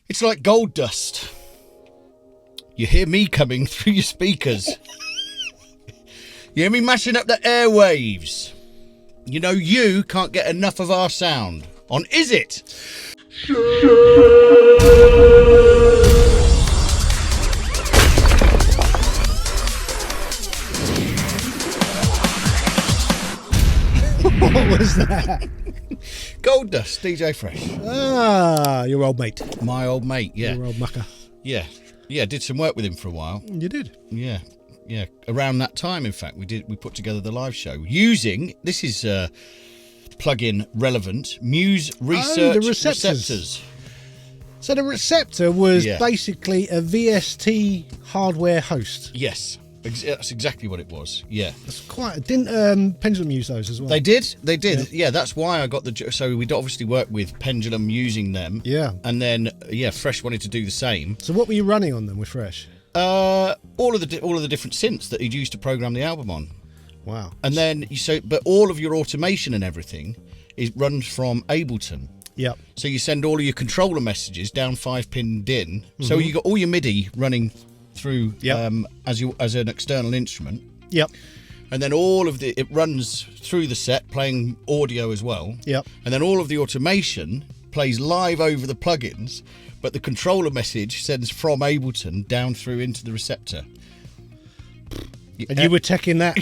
It's like gold dust. You hear me coming through your speakers. You hear me mashing up the airwaves. You know you can't get enough of our sound on Is It? What was that? Gold Dust, DJ Fresh. Ah, your old mate. My old mate, yeah. Your old mucker. Yeah. Yeah, did some work with him for a while. You did? Yeah. Yeah. Around that time, in fact, we put together the live show using, this is plug-in relevant, Muse Research the receptors. So the receptor was Yeah. basically a VST hardware host. Yes. That's exactly what it was. Yeah. That's quite. Didn't Pendulum use those as well? They did. Yeah, that's why I got so we'd obviously worked with Pendulum using them. Yeah. And then Fresh wanted to do the same. So what were you running on them with Fresh? All of the different synths that he'd used to program the album on. Wow. And then but all of your automation and everything runs from Ableton. Yep. So you send all of your controller messages down 5-pin DIN. So you got all your MIDI running through as an external instrument. Yep. And then it runs through the set playing audio as well. Yep. And then all of the automation plays live over the plugins, but the controller message sends from Ableton down through into the receptor. And you were teching that?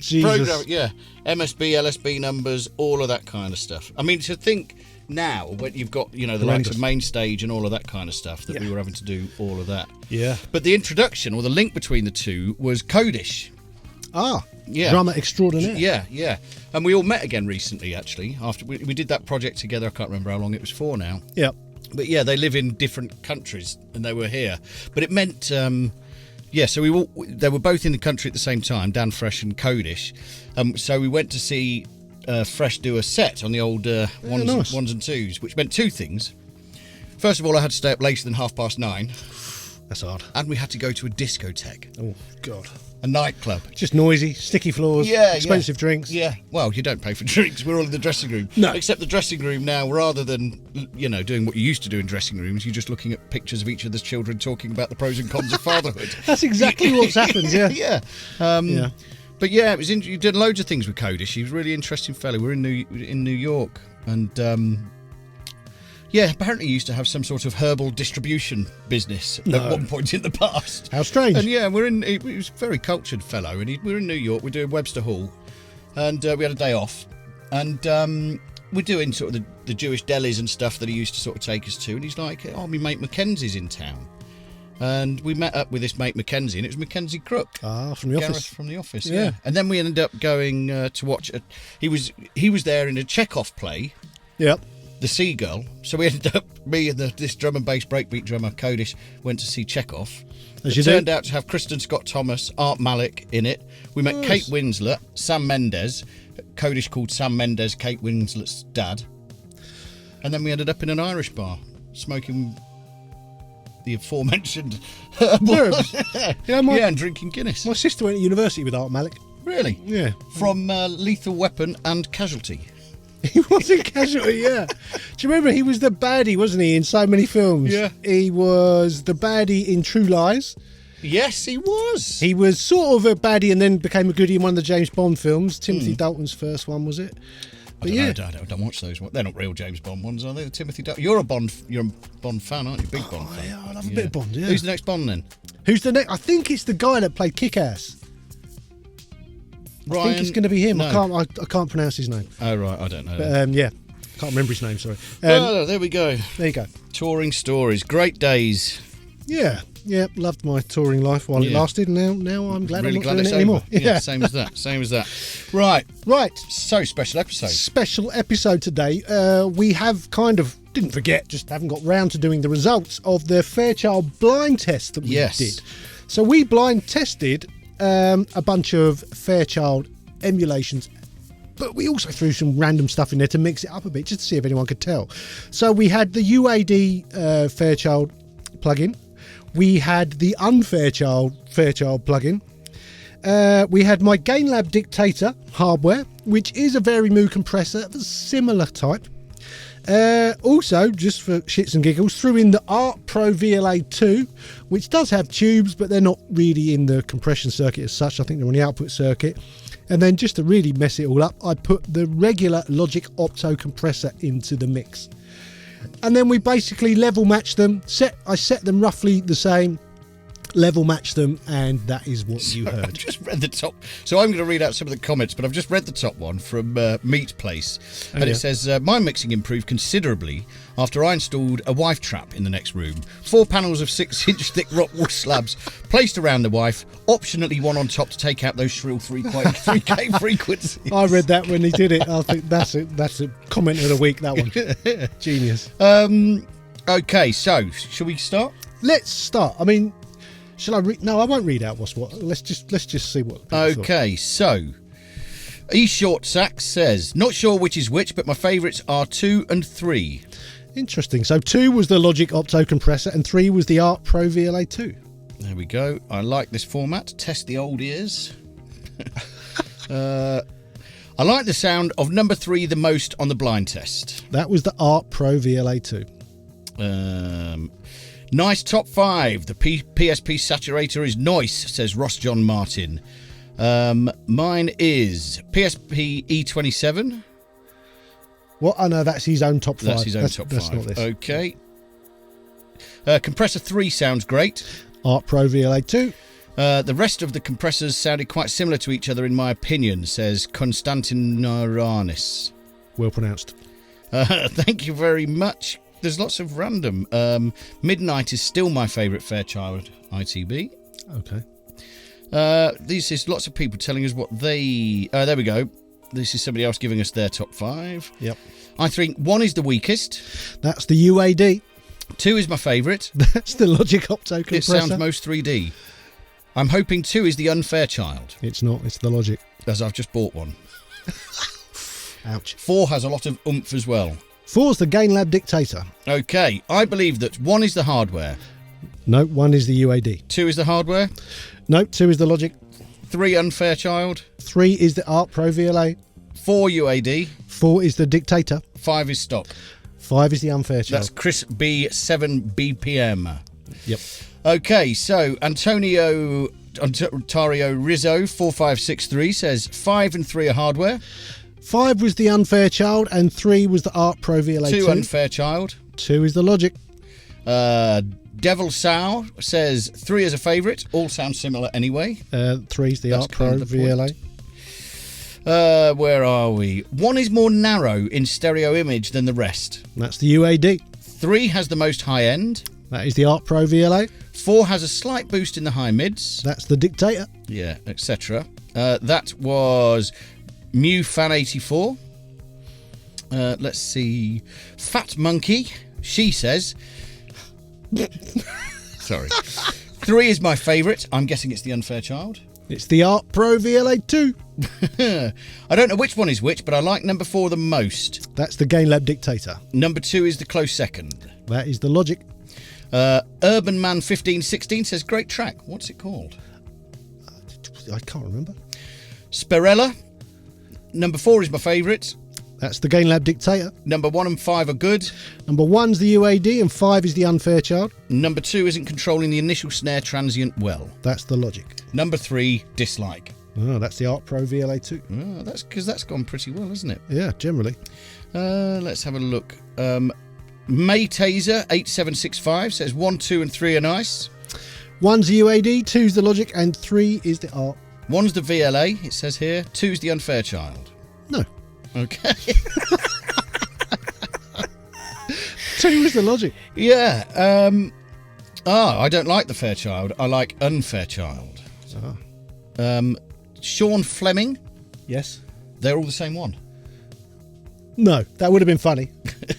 Jesus. Program, MSB, LSB numbers, all of that kind of stuff. I mean, to think now when you've got, the likes of Main Stage and all of that kind of stuff, that we were having to do all of that. Yeah. But the introduction or the link between the two was Codish. Ah. Yeah. Drummer extraordinaire. Yeah. And we all met again recently, actually, after we did that project together. I can't remember how long it was for now. Yep. But yeah, they live in different countries and they were here. But it meant, so they were both in the country at the same time, Dan Fresh and Codish. So we went to see Fresh do a set on the old ones and twos, which meant two things. First of all, I had to stay up later than 9:30. That's hard. And we had to go to a discotheque. Oh, God. A nightclub. Just noisy, sticky floors, expensive drinks. Yeah, well, you don't pay for drinks. We're all in the dressing room. No. Except the dressing room now, rather than, doing what you used to do in dressing rooms, you're just looking at pictures of each other's children talking about the pros and cons of fatherhood. That's exactly what's happened, yeah. Yeah. But yeah, it was you did loads of things with Codish. He was a really interesting fellow. We're in New York, and apparently he used to have some sort of herbal distribution business at one point in the past. How strange. And yeah, he was a very cultured fellow, and we're in New York. We're doing Webster Hall, and we had a day off, and we're doing sort of the Jewish delis and stuff that he used to sort of take us to. And he's like, "Oh, my mate Mackenzie's in town." And we met up with this mate Mackenzie, and it was Mackenzie Crook. Ah, from the Gareth office. From the office, yeah. And then we ended up going to watch. He was there in a Chekhov play. Yep. The Seagull. So we ended up, me and this drum and bass breakbeat drummer Codish went to see Chekhov. It turned out to have Kristen Scott Thomas, Art Malik in it. We met Kate Winslet, Sam Mendes. Codish called Sam Mendes Kate Winslet's dad. And then we ended up in an Irish bar smoking the aforementioned Herbs. and drinking Guinness. My sister went to university with Art Malik. Really? Yeah. From Lethal Weapon and Casualty. He was in Casualty, yeah. Do you remember he was the baddie, wasn't he, in so many films? Yeah. He was the baddie in True Lies. Yes, he was. He was sort of a baddie and then became a goodie in one of the James Bond films. Timothy Dalton's first one, was it? I don't watch those. They're not real James Bond ones, are they? Timothy Dalton. You're a Bond fan, aren't you? Big Bond fan. Yeah, I love a bit of Bond, yeah. Who's the next Bond then? Who's the next? I think it's the guy that played Kick-Ass. I think it's going to be him. No. I can't pronounce his name. Oh, right, I don't know. But, can't remember his name, sorry. There we go. There you go. Touring stories. Great days. Yeah, loved my touring life while it lasted. Now I'm glad I'm not doing it anymore. Yeah, same as that. Right. So, special episode today. We have didn't forget, just haven't got round to doing the results of the Fairchild blind test that we did. So we blind tested a bunch of Fairchild emulations, but we also threw some random stuff in there to mix it up a bit, just to see if anyone could tell. So we had the UAD Fairchild plugin. We had the unFairchild plugin. We had my GainLab Dictator hardware, which is a Vari Mu compressor of a similar type. Also, just for shits and giggles, threw in the Art Pro VLA 2, which does have tubes, but they're not really in the compression circuit as such. I think they're on the output circuit. And then just to really mess it all up, I put the regular Logic Opto compressor into the mix. And then we basically level matched them. I set them roughly the same, level match them, and that is what you heard. I've just read the top. So I'm going to read out some of the comments, but I've just read the top one from Meat Place. And it says, my mixing improved considerably after I installed a wife trap in the next room. 4 panels of 6-inch thick rock wool slabs placed around the wife, optionally one on top to take out those shrill 3K frequencies. I read that when he did it. I think that's a comment of the week, that one. Genius. Okay, so shall we start? Let's start. I mean, shall I read? No, I won't read out what's what. Let's just see what. Okay, so E Short Sack says, not sure which is which, but my favourites are 2 and 3. Interesting. So 2 was the Logic Opto compressor, and 3 was the Art Pro VLA 2. There we go. I like this format. Test the old ears. I like the sound of number 3 the most on the blind test. That was the Art Pro VLA 2. Nice top 5. The PSP saturator is nice, says Ross John Martin. Mine is PSP E27. What? Oh no, that's his own top 5. That's his own top 5. That's not this. Okay. Compressor 3 sounds great. Art Pro VLA 2. The rest of the compressors sounded quite similar to each other in my opinion, says Konstantin Naranis. Well pronounced. Thank you very much. There's lots of random. Midnight is still my favourite Fairchild ITB. Okay. This is lots of people telling us what they... there we go. This is somebody else giving us their top 5. Yep. I think 1 is the weakest. That's the UAD. 2 is my favourite. That's the Logic Opto compressor. It sounds most 3D. I'm hoping 2 is the Unfairchild. It's not. It's the Logic. As I've just bought one. Ouch. 4 has a lot of oomph as well. 4's the GainLab Dictator. Okay, I believe that 1 is the hardware. No, 1 is the UAD. 2 is the hardware. No, 2 is the Logic. 3 Unfairchild. 3 is the Art Pro VLA. 4 UAD. 4 is the Dictator. 5 is stock. 5 is the Unfairchild. That's Chris B 7 BPM. Yep. Okay, so Ontario Rizzo 4563 says 5 and 3 are hardware. 5 was the Unfairchild and 3 was the Art Pro VLA 2. 2 Unfairchild. 2 is the Logic. Devil Sow says 3 is a favourite. All sound similar anyway. 3 is the Art Pro VLA. Where are we? 1 is more narrow in stereo image than the rest. That's the UAD. 3 has the most high end. That is the Art Pro VLA. 4 has a slight boost in the high mids. That's the Dictator. Yeah, etc. That was Mew Fan 84. Let's see. Fat Monkey. She says. Sorry. 3 is my favourite. I'm guessing it's the Unfairchild. It's the Art Pro VLA 2. I don't know which one is which, but I like number 4 the most. That's the GainLab Dictator. Number 2 is the close second. That is the Logic. Urban Man 1516 says great track. What's it called? I can't remember. Spirella. Number 4 is my favourite. That's the GainLab Dictator. Number 1 and 5 are good. Number 1's the UAD and 5 is the Unfairchild. Number 2 isn't controlling the initial snare transient well. That's the Logic. Number 3, dislike. Oh, that's the Art Pro VLA 2. Oh, that's because that's gone pretty well, hasn't it? Yeah, generally. Let's have a look. May Taser 8765 says 1, 2 and 3 are nice. 1's the UAD, 2's the Logic and 3 is the Art. 1's the VLA, it says here. 2's the Unfairchild. No. Okay. 2 is the Logic. Yeah. I don't like the Fairchild. I like Unfairchild. Sean Fleming. Yes. They're all the same one. No, that would have been funny.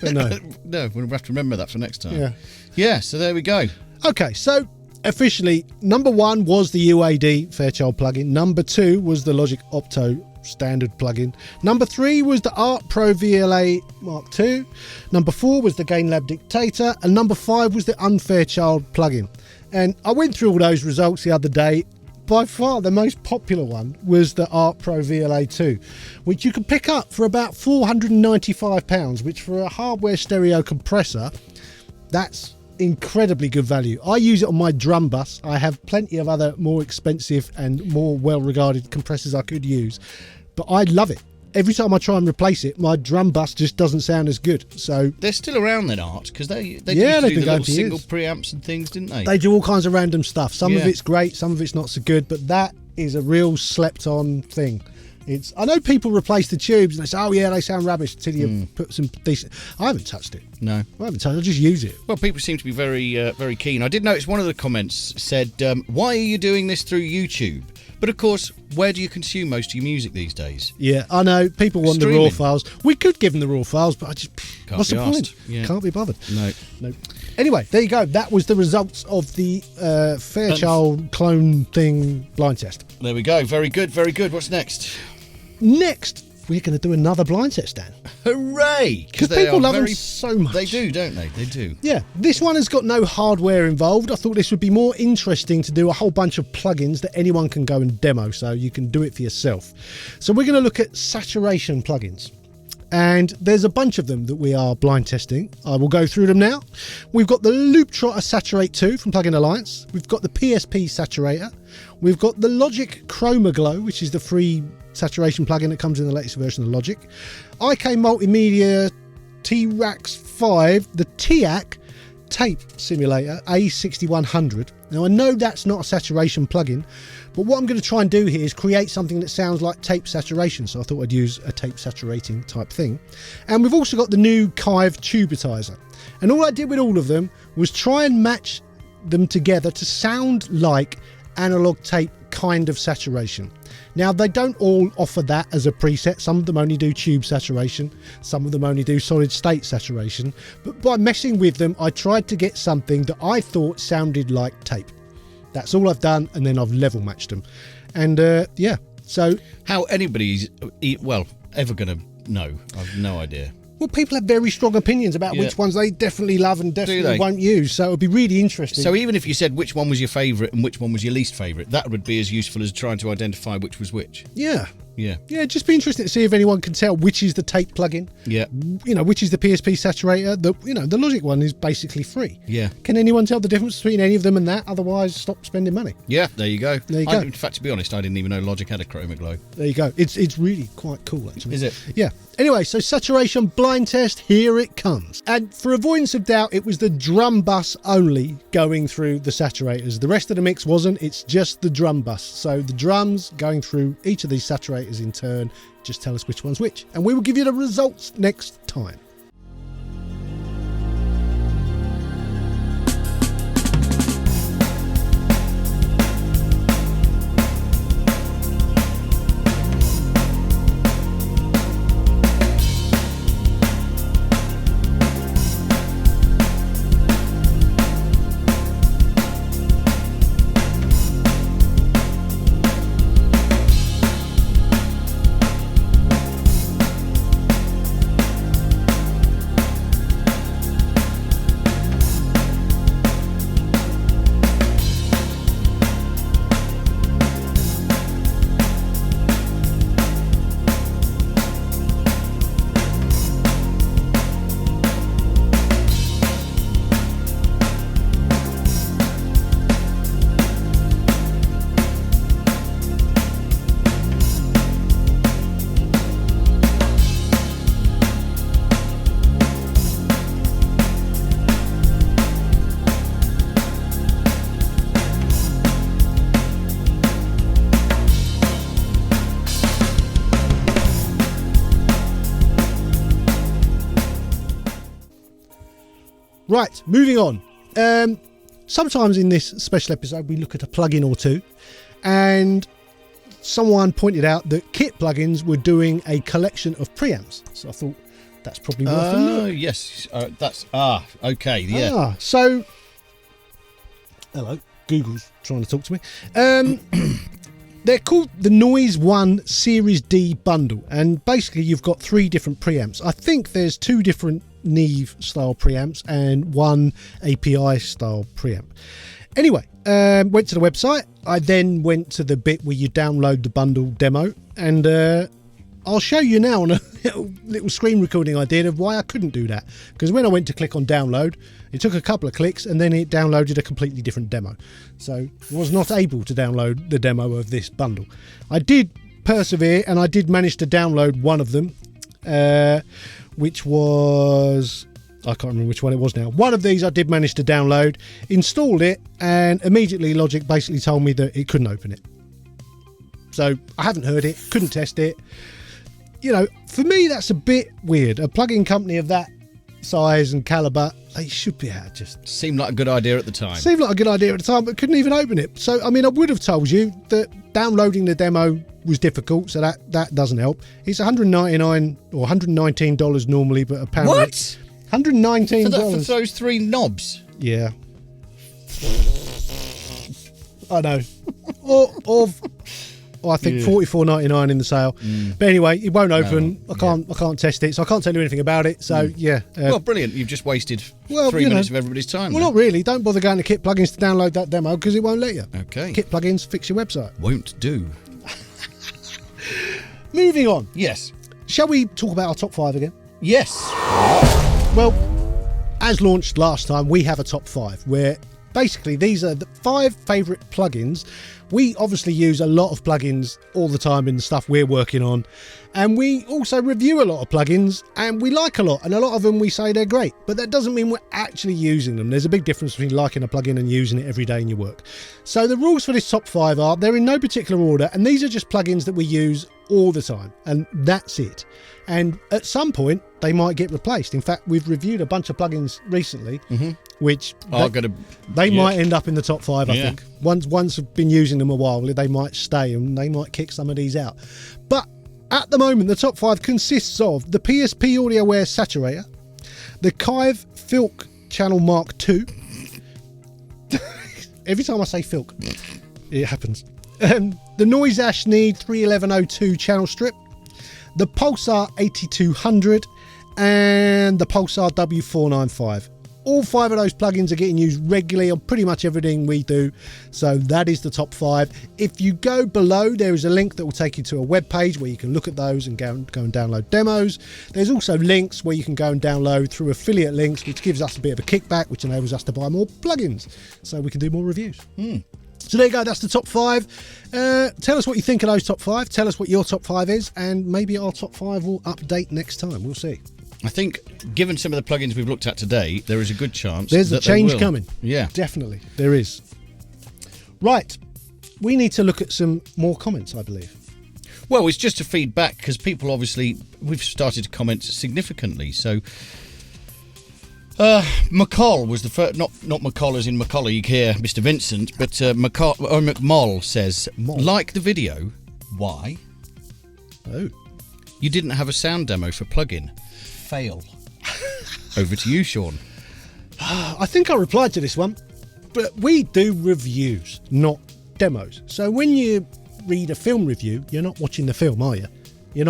But no. No, we'll have to remember that for next time. Yeah. Yeah, so there we go. Okay, so officially, number 1 was the UAD Fairchild plugin. Number 2 was the Logic Opto standard plugin. Number 3 was the Art Pro VLA Mark II. Number 4 was the GainLab Dictator. And number 5 was the Unfairchild plugin. And I went through all those results the other day. by far the most popular one was the Art Pro VLA2, which you can pick up for about £495, which for a hardware stereo compressor, that's incredibly good value. I use it on my drum bus. I have plenty of other more expensive and more well-regarded compressors I could use, but I love it. Every time I try and replace it, my drum bus just doesn't sound as good. So they're still around then, Art, because they used to they've do been the going little for single years. preamps and things, didn't they? They do all kinds of random stuff. Some of Yeah. it's great, some of it's not so good, but that is a real slept-on thing. I know people replace the tubes and they say, oh yeah, they sound rubbish until you put some decent... I haven't touched it. No. I haven't touched it. I just use it. Well, people seem to be very keen. I did notice one of the comments said, why are you doing this through YouTube? But of course, where do you consume most of your music these days? Yeah, I know. People want the raw Streaming. files. We could give them the raw files, but I just... Can't what's be the arsed. point? Yeah. Can't be bothered. No. Anyway, there you go. That was the results of the Fairchild clone thing blind test. There we go. Very good, very good. What's next? Next, we're going to do another blind test, Dan. Hooray! Because people love them so much. They do, don't they? They do. Yeah, this one has got no hardware involved. I thought this would be more interesting to do a whole bunch of plugins that anyone can go and demo, so you can do it for yourself. So we're going to look at saturation plugins. And there's a bunch of them that we are blind testing. I will go through them now. We've got the Loop Trotter Saturate 2 from Plugin Alliance. We've got the PSP Saturator. We've got the Logic Chroma Glow, which is the free saturation plugin that comes in the latest version of Logic. IK Multimedia T-Rax 5, the TIAC Tape Simulator A6100. Now I know that's not a saturation plugin, but what I'm going to try and do here is create something that sounds like tape saturation, so I thought I'd use a tape saturating type thing. And we've also got the new Kive Tubitizer. And all I did with all of them was try and match them together to sound like analog tape kind of saturation. Now they don't all offer that as a preset. Some of them only do tube saturation, some of them only do solid state saturation, but by messing with them I tried to get something that I thought sounded like tape. That's all I've done, and then I've level matched them. And yeah, so how anybody's ever gonna know, I've no idea. Well, people have very strong opinions about which ones they definitely love and definitely won't use, so it would be really interesting. So even if you said which one was your favourite and which one was your least favourite, that would be as useful as trying to identify which was which. Yeah. Yeah. Yeah, it'd just be interesting to see if anyone can tell which is the tape plugin. Yeah. You know, which is the PSP Saturator. The Logic one is basically free. Yeah. Can anyone tell the difference between any of them and that? Otherwise, stop spending money. Yeah, there you go. There you go. In fact, to be honest, I didn't even know Logic had a Chroma Glow. There you go. It's really quite cool, actually. Is it? Yeah. Anyway, so saturation blind test, here it comes. And for avoidance of doubt, it was the drum bus only going through the saturators. The rest of the mix wasn't. It's just the drum bus. So the drums going through each of these saturators in turn. Just tell us which one's which. And we will give you the results next time. Right, moving on. Sometimes in this special episode we look at a plugin or two, and someone pointed out that Kit Plugins were doing a collection of preamps. So I thought that's probably worth a look. Yes. Okay. Yeah. So, hello, Google's trying to talk to me. They're called the Noise One Series D bundle, and basically you've got 3 different preamps. I think there's 2 different Neve style preamps and 1 API style preamp. Anyway, went to the website. I then went to the bit where you download the bundle demo, and I'll show you now on a little screen recording I did of why I couldn't do that. Because when I went to click on download, it took a couple of clicks and then it downloaded a completely different demo. So I was not able to download the demo of this bundle. I did persevere and I did manage to download one of them, which was... I can't remember which one it was now. One of these I did manage to download, installed it, and immediately Logic basically told me that it couldn't open it. So I haven't heard it, couldn't test it. You know, for me, that's a bit weird. A plug-in company of that size and caliber, they should be able to just... Seemed like a good idea at the time. Seemed like a good idea at the time, but couldn't even open it. So, I mean, I would have told you that downloading the demo was difficult, so that doesn't help. It's $199 or $119 normally, but apparently... What? $119 for those 3 knobs. Yeah, I know. or I think $44.99 in the sale. But anyway, it won't open. I can't test it, so I can't tell you anything about it. So yeah. Well, brilliant. You've just wasted 3 minutes of everybody's time. Well, not really. Don't bother going to Kit Plugins to download that demo because it won't let you. Okay. Kit Plugins, fix your website. Won't do. Moving on. Yes. Shall we talk about our top 5 again? Yes. Well, as launched last time, we have a top 5 where basically these are the 5 favourite plugins. We obviously use a lot of plugins all the time in the stuff we're working on, and we also review a lot of plugins and we like a lot, and a lot of them we say they're great, but that doesn't mean we're actually using them. There's a big difference between liking a plugin and using it every day in your work. So the rules for this top 5 are, they're in no particular order, and these are just plugins that we use all the time, and that's it. And at some point they might get replaced. In fact, we've reviewed a bunch of plugins recently, which they might end up in the top 5. I think once I've been using them a while, they might stay and they might kick some of these out. But at the moment, the top 5 consists of the PSP AudioWare Saturator, the Kive Filk Channel Mark II. Every time I say Filk, it happens. The Noise Ash Need 31102 channel strip, the Pulsar 8200, and the Pulsar W495. All 5 of those plugins are getting used regularly on pretty much everything we do. So that is the top 5. If you go below, there is a link that will take you to a web page where you can look at those and go and download demos. There's also links where you can go and download through affiliate links, which gives us a bit of a kickback, which enables us to buy more plugins so we can do more reviews. So there you go, that's the top 5. Tell us what you think of those top 5. Tell us what your top 5 is, and maybe our top 5 will update next time. We'll see. I think, given some of the plugins we've looked at today, there is a good chance there's a change coming. Yeah. Definitely, there is. Right, we need to look at some more comments, I believe. Well, it's just a feedback, because people obviously, we've started to comment significantly, so... McCall was the first, not McCall as in my colleague here, Mr. Vincent, but McMoll says, like the video, why? Oh. You didn't have a sound demo for plugin. Fail. Over to you, Sean. I think I replied to this one, but we do reviews, not demos. So when you read a film review, you're not watching the film, are you? You're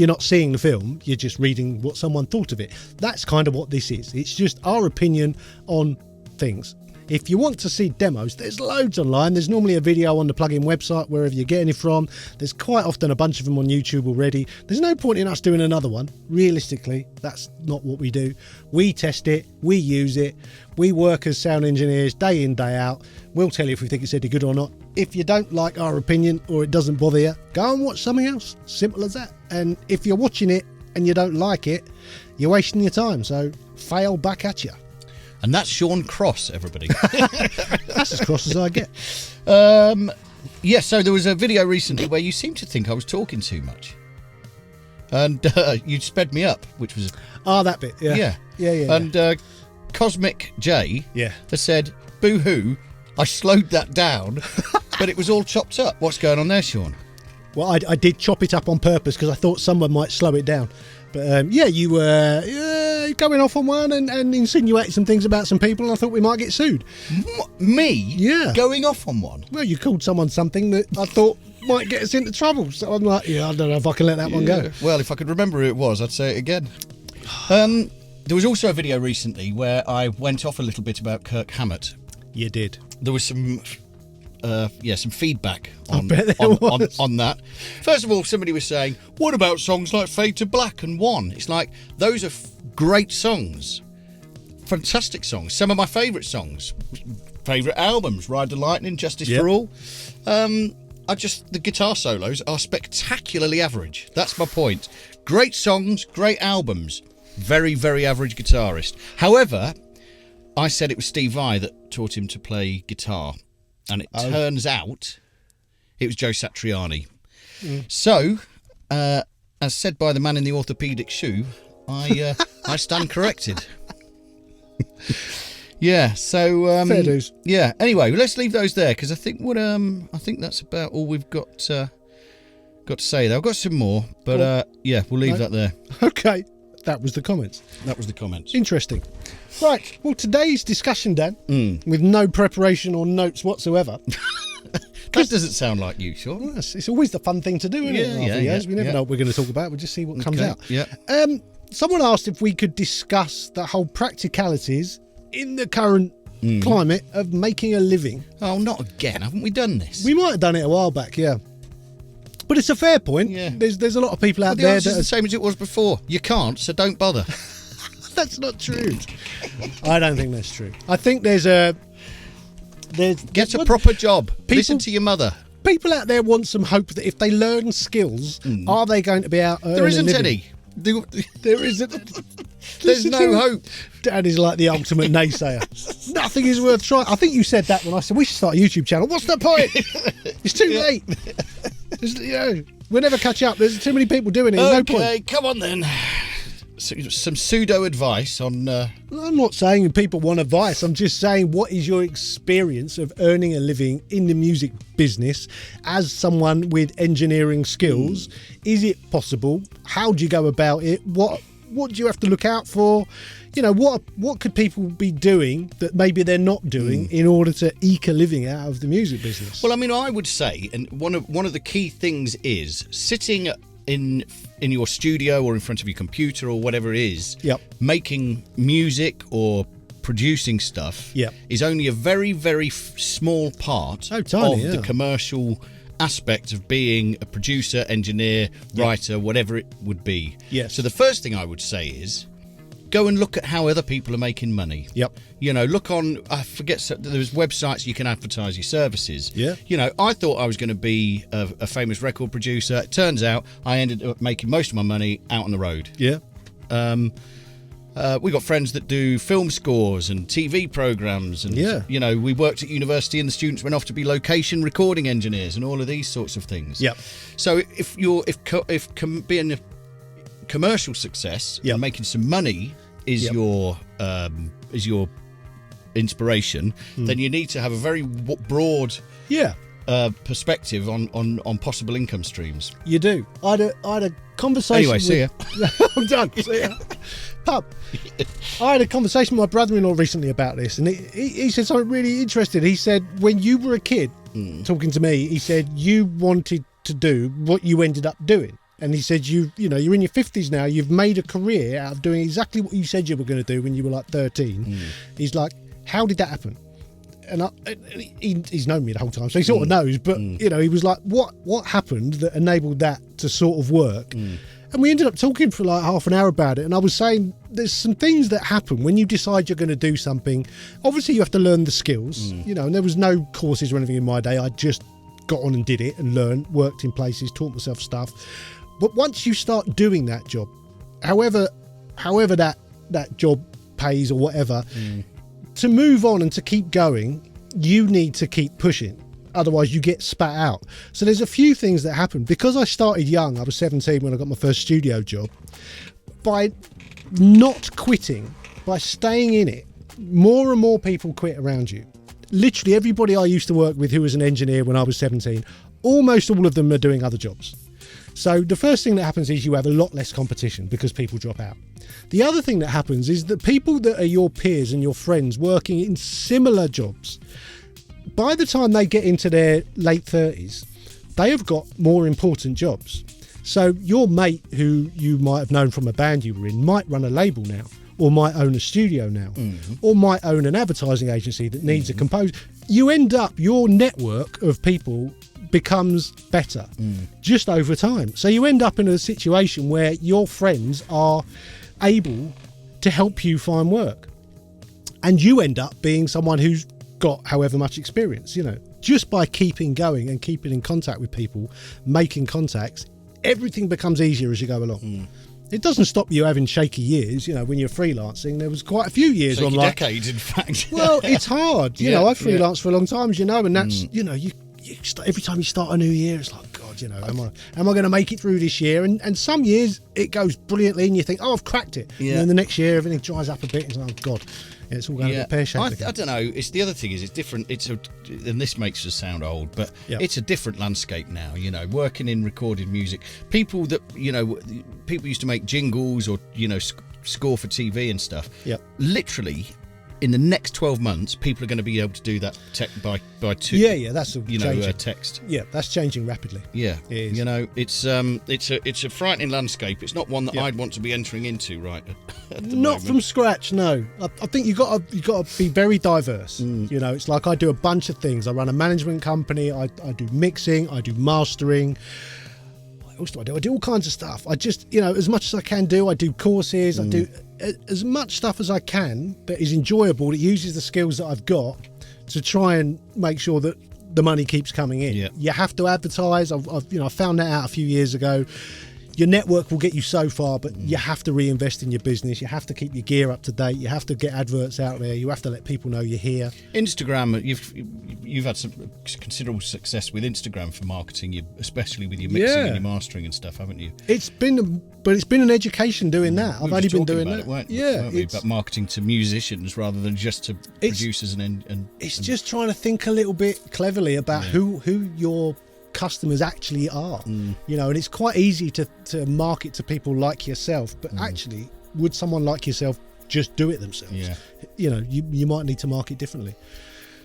not seeing the film, you're just reading what someone thought of it. That's kind of what this is. It's just our opinion on things. If you want to see demos, there's loads online. There's normally a video on the plugin website, wherever you're getting it from. There's quite often a bunch of them on YouTube already. There's no point in us doing another one. Realistically, that's not what we do. We test it, we use it, we work as sound engineers day in, day out. We'll tell you if we think it's any good or not. If you don't like our opinion or it doesn't bother you, go and watch something else. Simple as that. And if you're watching it and you don't like it, you're wasting your time. So fail back at you. And that's Sean Cross, everybody. That's as cross as I get. Yes, so there was a video recently where you seemed to think I was talking too much. And you sped me up, which was... that bit, yeah. Yeah. And Cosmic J has said, boo-hoo, I slowed that down, but it was all chopped up. What's going on there, Sean? Well, I did chop it up on purpose because I thought someone might slow it down. But you were going off on one and insinuating some things about some people, and I thought we might get sued. Me? Yeah. Going off on one? Well, you called someone something that I thought might get us into trouble. So I'm like, I don't know if I can let that one go. Well, if I could remember who it was, I'd say it again. There was also a video recently where I went off a little bit about Kirk Hammett. You did. there was some feedback on that. First of all, somebody was saying, what about songs like Fade to Black and One? It's like, those are great songs. Fantastic songs. Some of my favourite songs. Favourite albums, Ride the Lightning, Justice for All. The guitar solos are spectacularly average. That's my point. Great songs, great albums. Very, very average guitarist. However, I said it was Steve Vai that taught him to play guitar. And it turns out it was Joe Satriani. So, as said by the man in the orthopaedic shoe, I stand corrected. Yeah, so fair dues. Yeah. Anyway, let's leave those there because I think that's about all we've got to say there. I've got some more, but we'll leave that there. Okay. That was the comments. Interesting. Right. Well, today's discussion, Dan, with no preparation or notes whatsoever. That doesn't sound like you, sure. Well, it's always the fun thing to do, isn't it? We never know what we're going to talk about. We'll just see what comes out. Yeah. Someone asked if we could discuss the whole practicalities in the current climate of making a living. Oh, not again. Haven't we done this? We might have done it a while back, yeah. But it's a fair point. Yeah. There's a lot of people out there that are the same as it was before. You can't, so don't bother. That's not true. I don't think that's true. I think get a proper job. Listen to your mother. People out there want some hope that if they learn skills, are they going to be out? There isn't any. There isn't. There's no hope. Dad is like the ultimate naysayer. Nothing is worth trying. I think you said that when I said we should start a YouTube channel. What's the point? It's too late. We'll never catch up. There's too many people doing it. There's no point. Okay, come on then. Some pseudo advice on. I'm not saying people want advice. I'm just saying, what is your experience of earning a living in the music business as someone with engineering skills? Is it possible? How do you go about it? What do you have to look out for? What could people be doing that maybe they're not doing in order to eke a living out of the music business? Well, I mean, I would say, and one of the key things is sitting in your studio or in front of your computer or whatever it is, making music or producing stuff is only a very, very small part of the commercial aspect of being a producer, engineer, writer, whatever it would be. Yes. So the first thing I would say is go and look at how other people are making money. Yep. Look on, there's websites you can advertise your services. Yeah. I thought I was going to be a famous record producer. It turns out I ended up making most of my money out on the road. Yeah. We got friends that do film scores and TV programs, and we worked at university, and the students went off to be location recording engineers and all of these sorts of things. Yep. So if being a commercial success and making some money is your inspiration, then you need to have a very broad perspective on possible income streams. You do. I had a conversation. Anyway, see ya. I'm done. See ya. Pub. I had a conversation with my brother-in-law recently about this, and he said something really interesting. He said, when you were a kid, talking to me, he said you wanted to do what you ended up doing. And he said, you're in your 50s now, you've made a career out of doing exactly what you said you were going to do when you were like 13. He's like, how did that happen? And he's known me the whole time, so he sort of knows. But, he was like, what happened that enabled that to sort of work? And we ended up talking for like half an hour about it. And I was saying there's some things that happen when you decide you're going to do something. Obviously, you have to learn the skills, and there was no courses or anything in my day. I just got on and did it and learned, worked in places, taught myself stuff. But once you start doing that job, however that job pays or whatever, to move on and to keep going, you need to keep pushing. Otherwise, you get spat out. So there's a few things that happen. Because I started young, I was 17 when I got my first studio job. By not quitting, by staying in it, more and more people quit around you. Literally everybody I used to work with who was an engineer when I was 17, almost all of them are doing other jobs. So the first thing that happens is you have a lot less competition because people drop out. The other thing that happens is that people that are your peers and your friends working in similar jobs, by the time they get into their late 30s, they have got more important jobs. So your mate who you might have known from a band you were in might run a label now, or might own a studio now, or might own an advertising agency that needs a composer. You end up, your network of people becomes better just over time. So you end up in a situation where your friends are able to help you find work. And you end up being someone who's got however much experience, you know, just by keeping going and keeping in contact with people, making contacts, everything becomes easier as you go along. It doesn't stop you having shaky years, you know, when you're freelancing. There was quite a few years shaky on like decades, in fact. Well, it's hard. You know, I freelanced for a long time, as you know, and that's, you know, you every time you start a new year, it's like, God, you know, am I going to make it through this year? And some years it goes brilliantly and you think, oh, I've cracked it. And then the next year everything dries up a bit and it's like, oh, God. It's all going a bit pear-shaped. I don't know. It's the other thing is it's different. And this makes us sound old, but it's a different landscape now. You know, working in recorded music, people used to make jingles or score for TV and stuff. Literally, in the next 12 months, people are going to be able to do that by two. That's changing. Text. Yeah, that's changing rapidly. Yeah, it is. You know, it's a frightening landscape. It's not one that I'd want to be entering into right at the Not moment. from scratch, no. I think you got to be very diverse. You know, it's like I do a bunch of things. I run a management company. I do mixing. I do mastering. What else do I do? I do all kinds of stuff. I just, you know, as much as I can do. I do courses. I do as much stuff as I can that is enjoyable, that uses the skills that I've got to try and make sure that the money keeps coming in. You have to advertise. I found that out a few years ago. Your network will get you so far, but you have to reinvest in your business. You have to keep your gear up to date. You have to get adverts out there. You have to let people know you're here. Instagram, you've had some considerable success with Instagram for marketing, especially with your mixing and your mastering and stuff, haven't you? It's been an education doing that. I've only been doing that. Weren't we? About marketing to musicians rather than just to producers and it's just trying to think a little bit cleverly about who your customers actually are, you know, and it's quite easy to market to people like yourself, but actually, would someone like yourself just do it themselves? You know, you might need to market differently.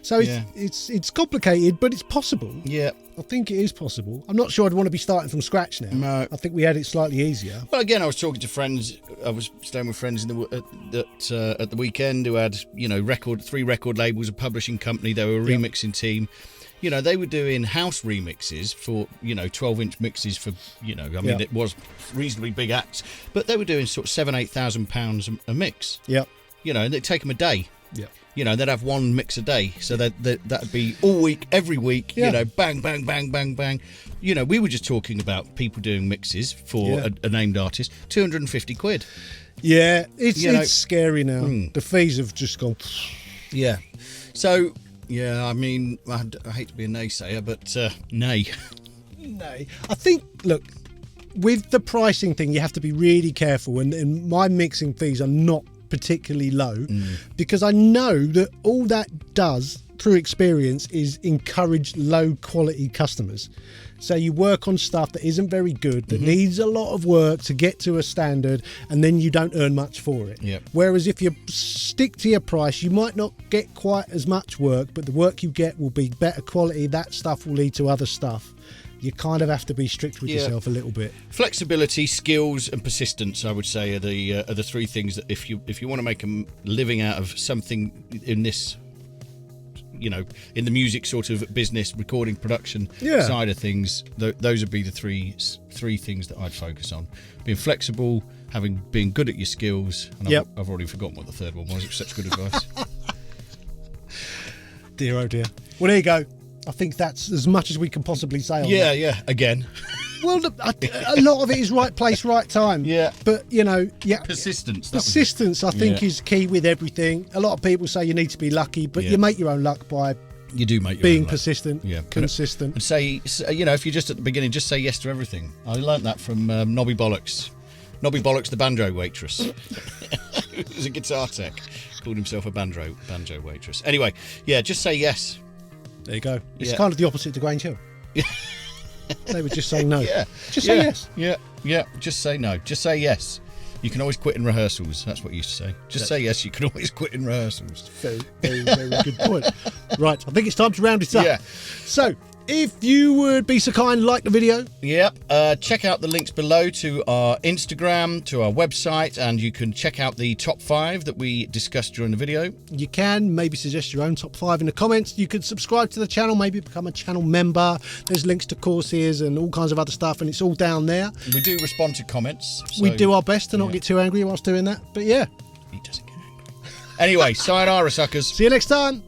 So it's complicated, but it's possible. I think it is possible. I'm not sure I'd want to be starting from scratch now. No. I think we had it slightly easier. Well, again, I was talking to friends. I was staying with friends at the weekend who had, you know, 3 record labels, a publishing company. They were a remixing team. You know, they were doing house remixes for, you know, 12-inch mixes for, you know, I mean, it was reasonably big acts, but they were doing sort of £7,000-8,000 a mix. You know, and it'd take them a day. You know, they'd have one mix a day, so that'd be all week, every week. You know, bang, bang, bang, bang, bang. You know, we were just talking about people doing mixes for a named artist, 250 quid. Yeah, it's scary now. The fees have just gone. So. Yeah, I mean, I hate to be a naysayer, but nay. Nay. I think, look, with the pricing thing, you have to be really careful, and my mixing fees are not particularly low because I know that all that does, through experience, is encourage low-quality customers. So you work on stuff that isn't very good, that needs a lot of work to get to a standard, and then you don't earn much for it. Whereas if you stick to your price, you might not get quite as much work, but the work you get will be better quality. That stuff will lead to other stuff. You kind of have to be strict with yourself a little bit. Flexibility, skills, and persistence, I would say, are the 3 things that if you want to make a living out of something in this, you know, in the music sort of business, recording, production side of things, those would be the three things that I'd focus on: being flexible, being good at your skills. And I've already forgotten what the third one was. It was such good advice. Dear, oh dear. Well, there you go. I think that's as much as we can possibly say on that. Again. Well, a lot of it is right place, right time. But, you know... Persistence. Persistence, I think, is key with everything. A lot of people say you need to be lucky, but you make your own luck by... You do make your being own persistent, consistent. And say, you know, if you're just at the beginning, just say yes to everything. I learnt that from Nobby Bollocks. Nobby Bollocks, the banjo waitress. He was a guitar tech. Called himself a banjo waitress. Anyway, just say yes. There you go. It's kind of the opposite to Grange Hill. They would just say no. Just say yes. Just say no. Just say yes. You can always quit in rehearsals. That's what you used to say. Just say yes. You can always quit in rehearsals. Very, very, very good point. Right. I think it's time to round it up. So, If you would be so kind, like the video. Yep. Check out the links below to our Instagram, to our website, and you can check out the top 5 that we discussed during the video. You can maybe suggest your own top 5 in the comments. You could subscribe to the channel, maybe become a channel member. There's links to courses and all kinds of other stuff, and it's all down there. We do respond to comments. So, we do our best to not get too angry whilst doing that, but yeah. He doesn't get angry. Anyway, sayonara, suckers. See you next time.